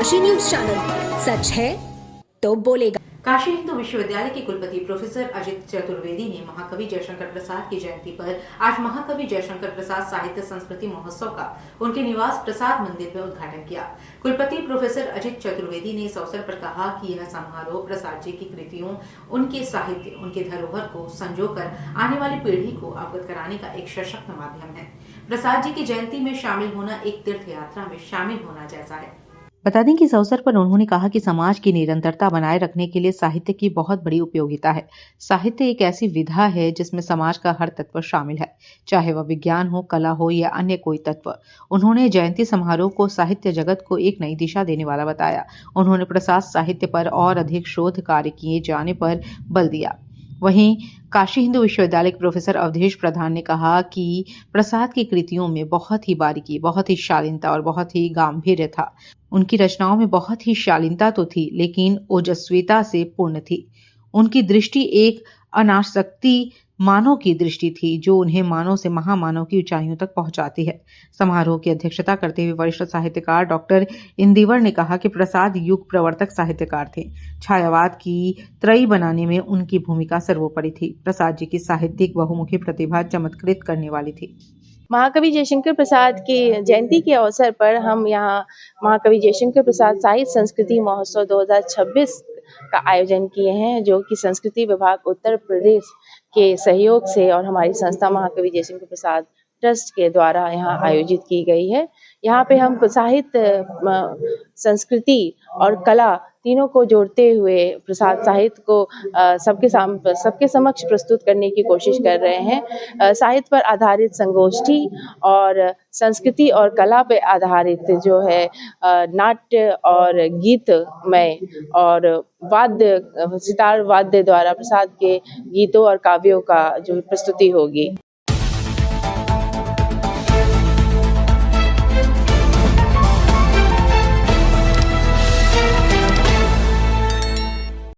Kashi news channel, सच है तो बोलेगा। काशी हिंदू विश्वविद्यालय के कुलपति प्रोफेसर अजित चतुर्वेदी ने महाकवि जयशंकर प्रसाद की जयंती पर आज महाकवि जयशंकर प्रसाद साहित्य संस्कृति महोत्सव का उनके निवास प्रसाद मंदिर में उद्घाटन किया। कुलपति प्रोफेसर अजित चतुर्वेदी ने इस अवसर पर कहा कि यह समारोह प्रसाद जी की कृतियों, उनके साहित्य, उनके धरोहर को संजोकर आने वाली पीढ़ी को अवगत कराने का एक सशक्त माध्यम है। प्रसाद जी की जयंती में शामिल होना एक तीर्थ यात्रा में शामिल होना जैसा है। बता दें कि इस अवसर पर उन्होंने कहा कि समाज की निरंतरता बनाए रखने के लिए साहित्य की बहुत बड़ी उपयोगिता है। साहित्य एक ऐसी विधा है जिसमें समाज का हर तत्व शामिल है, चाहे वह विज्ञान हो, कला हो या अन्य कोई तत्व। उन्होंने जयंती समारोह को साहित्य जगत को एक नई दिशा देने वाला बताया। उन्होंने प्रसाद साहित्य पर और अधिक शोध कार्य किए जाने पर बल दिया। वहीं काशी हिंदू विश्वविद्यालय के प्रोफेसर अवधेश प्रधान ने कहा कि प्रसाद की कृतियों में बहुत ही बारीकी, बहुत ही शालीनता और बहुत ही गांभीर्य था। उनकी रचनाओं में बहुत ही शालीनता तो थी, लेकिन ओजस्विता से पूर्ण थी। उनकी दृष्टि एक अनासक्ति मानव की दृष्टि थी, जो उन्हें मानव से महामानव की ऊंचाइयों तक पहुंचाती है। समारोह की अध्यक्षता करते हुए वरिष्ठ साहित्यकार डॉक्टर इंदिवर ने कहा कि प्रसाद युग प्रवर्तक साहित्यकार थे। छायावाद की त्रयी बनाने में उनकी भूमिका सर्वोपरि थी। प्रसाद जी की साहित्यिक बहुमुखी प्रतिभा चमत्कृत करने वाली थी। महाकवि जयशंकर प्रसाद की जयंती के अवसर पर हम यहाँ महाकवि जयशंकर प्रसाद साहित्य संस्कृति महोत्सव 2026 का आयोजन किए हैं, जो कि संस्कृति विभाग उत्तर प्रदेश के सहयोग से और हमारी संस्था महाकवि जयशंकर प्रसाद ट्रस्ट के द्वारा यहाँ आयोजित की गई है। यहाँ पे हम साहित्य, संस्कृति और कला तीनों को जोड़ते हुए प्रसाद साहित्य को सबके समक्ष प्रस्तुत करने की कोशिश कर रहे हैं। साहित्य पर आधारित संगोष्ठी और संस्कृति और कला पे आधारित जो है नाट्य और गीतमय और वाद्य, सितार वाद्य द्वारा प्रसाद के गीतों और काव्यों का जो प्रस्तुति होगी।